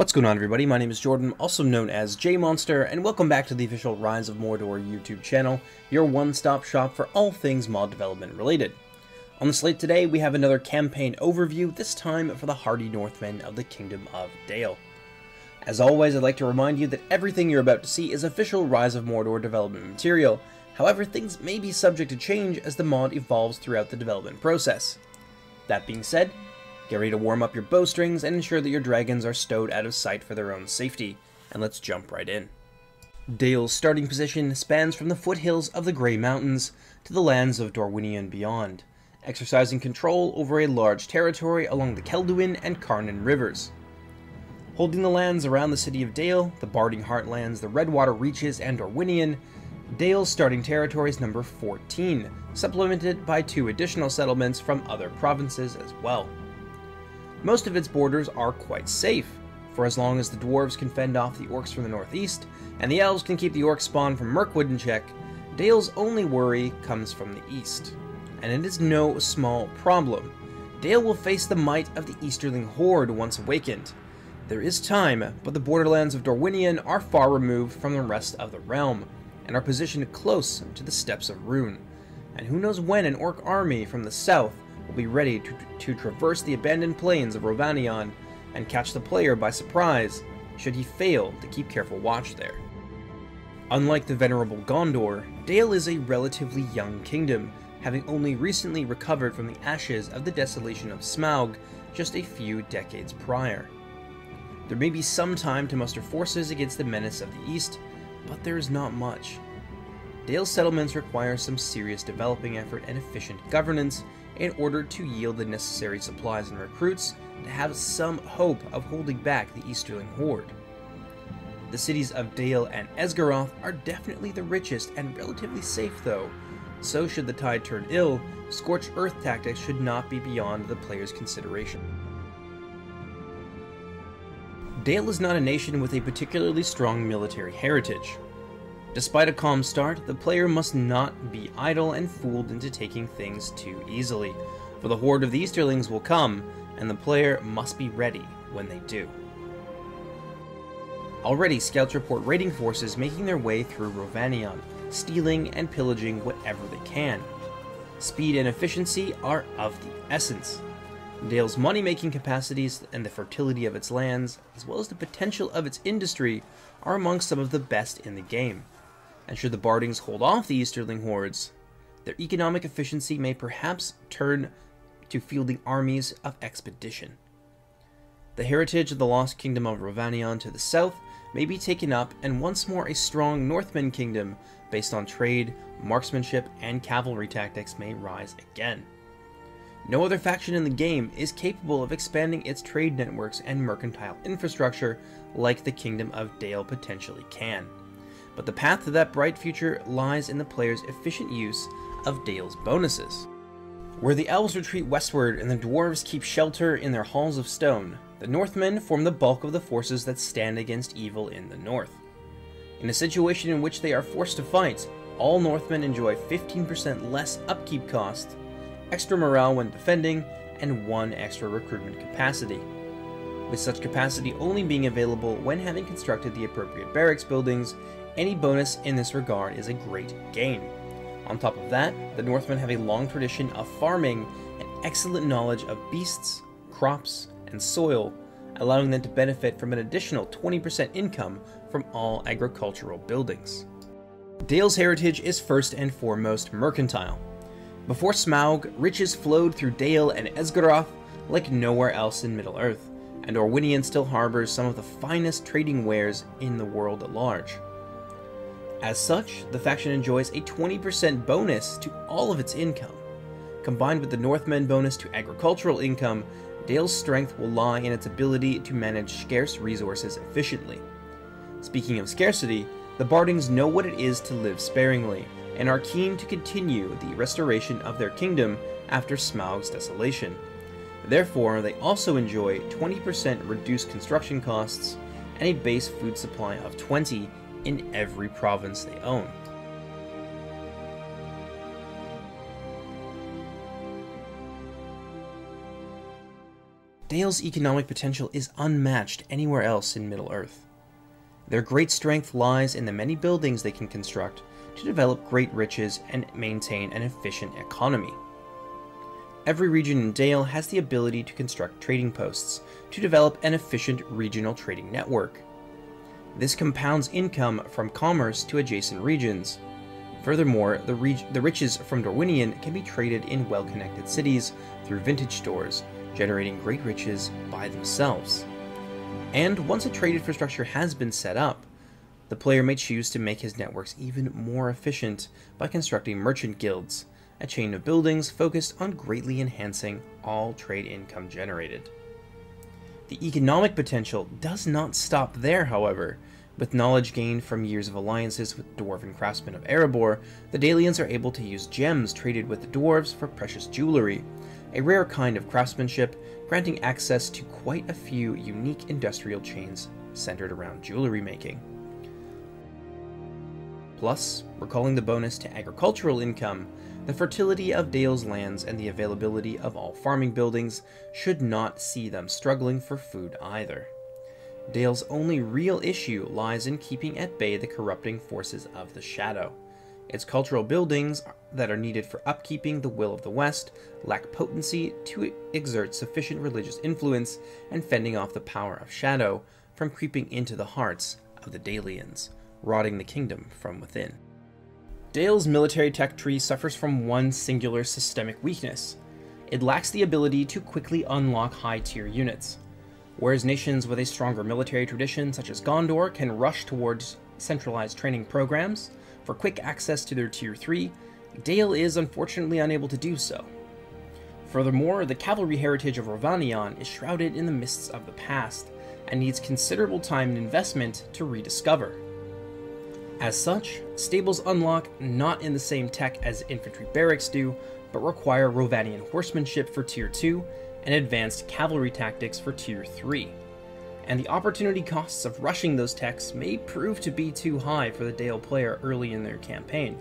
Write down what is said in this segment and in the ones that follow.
What's going on, everybody? My name is Jordan, also known as JMonster, and welcome back to the official Rise of Mordor YouTube channel, your one-stop shop for all things mod development related. On the slate today, we have another campaign overview, this time for the hardy Northmen of the Kingdom of Dale. As always, I'd like to remind you that everything you're about to see is official Rise of Mordor development material. However, things may be subject to change as the mod evolves throughout the development process. That being said, get ready to warm up your bowstrings and ensure that your dragons are stowed out of sight for their own safety, and let's jump right in. Dale's starting position spans from the foothills of the Grey Mountains to the lands of Dorwinion and beyond, exercising control over a large territory along the Celduin and Carnan rivers. Holding the lands around the city of Dale, the Barding Heartlands, the Redwater Reaches, and Dorwinion, Dale's starting territory is number 14, supplemented by 2 additional settlements from other provinces as well. Most of its borders are quite safe, for as long as the dwarves can fend off the orcs from the northeast, and the elves can keep the orc spawn from Mirkwood in check, Dale's only worry comes from the east. And it is no small problem. Dale will face the might of the Easterling Horde once awakened. There is time, but the borderlands of Dorwinion are far removed from the rest of the realm, and are positioned close to the Steppes of Rhûn. And who knows when an orc army from the south will be ready to traverse the abandoned plains of Rovanion and catch the player by surprise, should he fail to keep careful watch there. Unlike the venerable Gondor, Dale is a relatively young kingdom, having only recently recovered from the ashes of the desolation of Smaug just a few decades prior. There may be some time to muster forces against the menace of the east, but there is not much. Dale's settlements require some serious developing effort and efficient governance in order to yield the necessary supplies and recruits to have some hope of holding back the Easterling Horde. The cities of Dale and Esgaroth are definitely the richest and relatively safe though, so should the tide turn ill, scorched earth tactics should not be beyond the player's consideration. Dale is not a nation with a particularly strong military heritage. Despite a calm start, the player must not be idle and fooled into taking things too easily, for the horde of the Easterlings will come, and the player must be ready when they do. Already, scouts report raiding forces making their way through Rovanion, stealing and pillaging whatever they can. Speed and efficiency are of the essence. Dale's money-making capacities and the fertility of its lands, as well as the potential of its industry, are among some of the best in the game. And should the Bardings hold off the Easterling hordes, their economic efficiency may perhaps turn to fielding armies of expedition. The heritage of the lost kingdom of Rovanion to the south may be taken up, and once more a strong Northman kingdom based on trade, marksmanship, and cavalry tactics may rise again. No other faction in the game is capable of expanding its trade networks and mercantile infrastructure like the Kingdom of Dale potentially can. But the path to that bright future lies in the player's efficient use of Dale's bonuses. Where the elves retreat westward and the dwarves keep shelter in their halls of stone, the Northmen form the bulk of the forces that stand against evil in the north. In a situation in which they are forced to fight, all Northmen enjoy 15% less upkeep cost, extra morale when defending, and 1 extra recruitment capacity, with such capacity only being available when having constructed the appropriate barracks buildings. Any bonus in this regard is a great gain. On top of that, the Northmen have a long tradition of farming and excellent knowledge of beasts, crops, and soil, allowing them to benefit from an additional 20% income from all agricultural buildings. Dale's heritage is first and foremost mercantile. Before Smaug, riches flowed through Dale and Esgaroth like nowhere else in Middle-earth, and Dorwinion still harbors some of the finest trading wares in the world at large. As such, the faction enjoys a 20% bonus to all of its income. Combined with the Northmen bonus to agricultural income, Dale's strength will lie in its ability to manage scarce resources efficiently. Speaking of scarcity, the Bardings know what it is to live sparingly, and are keen to continue the restoration of their kingdom after Smaug's desolation. Therefore, they also enjoy 20% reduced construction costs and a base food supply of 20 in every province they own. Dale's economic potential is unmatched anywhere else in Middle-earth. Their great strength lies in the many buildings they can construct to develop great riches and maintain an efficient economy. Every region in Dale has the ability to construct trading posts to develop an efficient regional trading network. This compounds income from commerce to adjacent regions. Furthermore, the riches from Dorwinion can be traded in well-connected cities through vintage stores, generating great riches by themselves. And once a trade infrastructure has been set up, the player may choose to make his networks even more efficient by constructing merchant guilds, a chain of buildings focused on greatly enhancing all trade income generated. The economic potential does not stop there, however. With knowledge gained from years of alliances with dwarven craftsmen of Erebor, the Dalians are able to use gems traded with the dwarves for precious jewelry, a rare kind of craftsmanship, granting access to quite a few unique industrial chains centered around jewelry making. Plus, recalling the bonus to agricultural income, the fertility of Dale's lands and the availability of all farming buildings should not see them struggling for food either. Dale's only real issue lies in keeping at bay the corrupting forces of the Shadow. Its cultural buildings that are needed for upkeeping the will of the West lack potency to exert sufficient religious influence and fending off the power of Shadow from creeping into the hearts of the Dalians, rotting the kingdom from within. Dale's military tech tree suffers from one singular systemic weakness. It lacks the ability to quickly unlock high-tier units. Whereas nations with a stronger military tradition such as Gondor can rush towards centralized training programs for quick access to their Tier 3, Dale is unfortunately unable to do so. Furthermore, the cavalry heritage of Rovanion is shrouded in the mists of the past and needs considerable time and investment to rediscover. As such, stables unlock not in the same tech as infantry barracks do, but require Rovanian horsemanship for Tier 2 and advanced cavalry tactics for Tier 3, and the opportunity costs of rushing those techs may prove to be too high for the Dale player early in their campaign.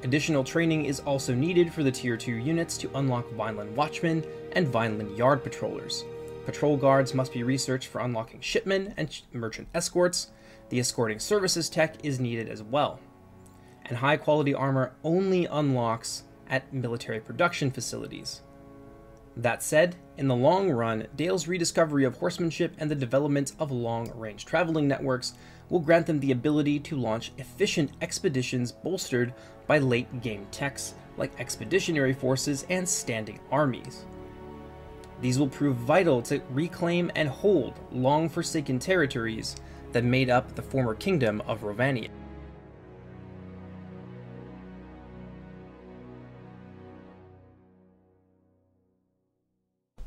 Additional training is also needed for the Tier 2 units to unlock Vineland Watchmen and Vineland Yard Patrollers. Patrol guards must be researched for unlocking shipmen and merchant escorts. The escorting services tech is needed as well. And high quality armor only unlocks at military production facilities. That said, in the long run, Dale's rediscovery of horsemanship and the development of long-range traveling networks will grant them the ability to launch efficient expeditions bolstered by late-game techs like expeditionary forces and standing armies. These will prove vital to reclaim and hold long-forsaken territories that made up the former kingdom of Rovanion.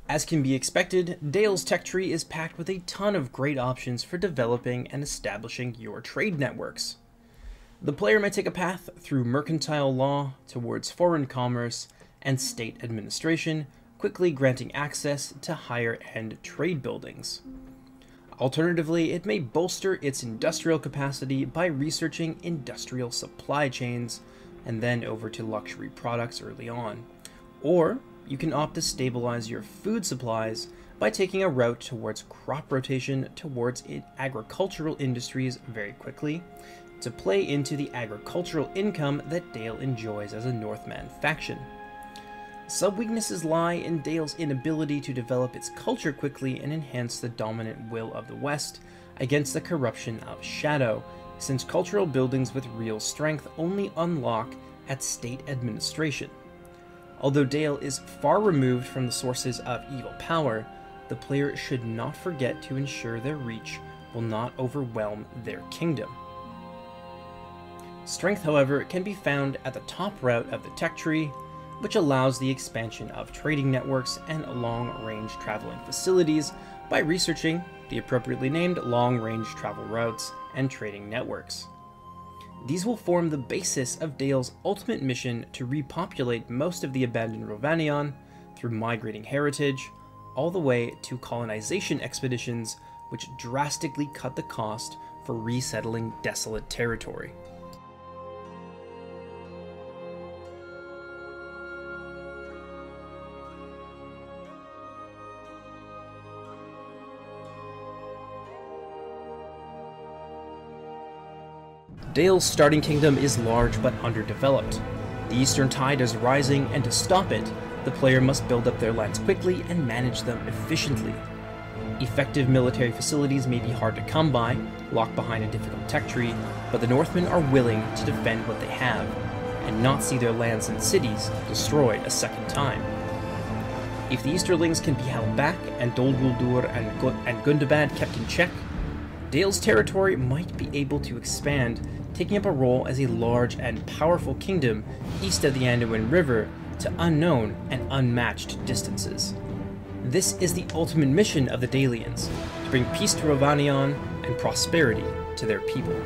As can be expected, Dale's tech tree is packed with a ton of great options for developing and establishing your trade networks. The player may take a path through mercantile law towards foreign commerce and state administration, quickly granting access to higher-end trade buildings. Alternatively, it may bolster its industrial capacity by researching industrial supply chains and then over to luxury products early on. Or you can opt to stabilize your food supplies by taking a route towards crop rotation towards agricultural industries very quickly to play into the agricultural income that Dale enjoys as a Northman faction. Sub-weaknesses lie in Dale's inability to develop its culture quickly and enhance the dominant will of the West against the corruption of Shadow, since cultural buildings with real strength only unlock at state administration. Although Dale is far removed from the sources of evil power, the player should not forget to ensure their reach will not overwhelm their kingdom. Strength, however, can be found at the top route of the tech tree, which allows the expansion of trading networks and long-range traveling facilities by researching the appropriately named long-range travel routes and trading networks. These will form the basis of Dale's ultimate mission to repopulate most of the abandoned Rovanion through migrating heritage, all the way to colonization expeditions which drastically cut the cost for resettling desolate territory. Dale's starting kingdom is large but underdeveloped. The eastern tide is rising, and to stop it, the player must build up their lands quickly and manage them efficiently. Effective military facilities may be hard to come by, locked behind a difficult tech tree, but the Northmen are willing to defend what they have, and not see their lands and cities destroyed a second time. If the Easterlings can be held back, and Dol Guldur and Gundabad kept in check, Dale's territory might be able to expand, taking up a role as a large and powerful kingdom east of the Anduin River to unknown and unmatched distances. This is the ultimate mission of the Dalians, to bring peace to Rovanion and prosperity to their people.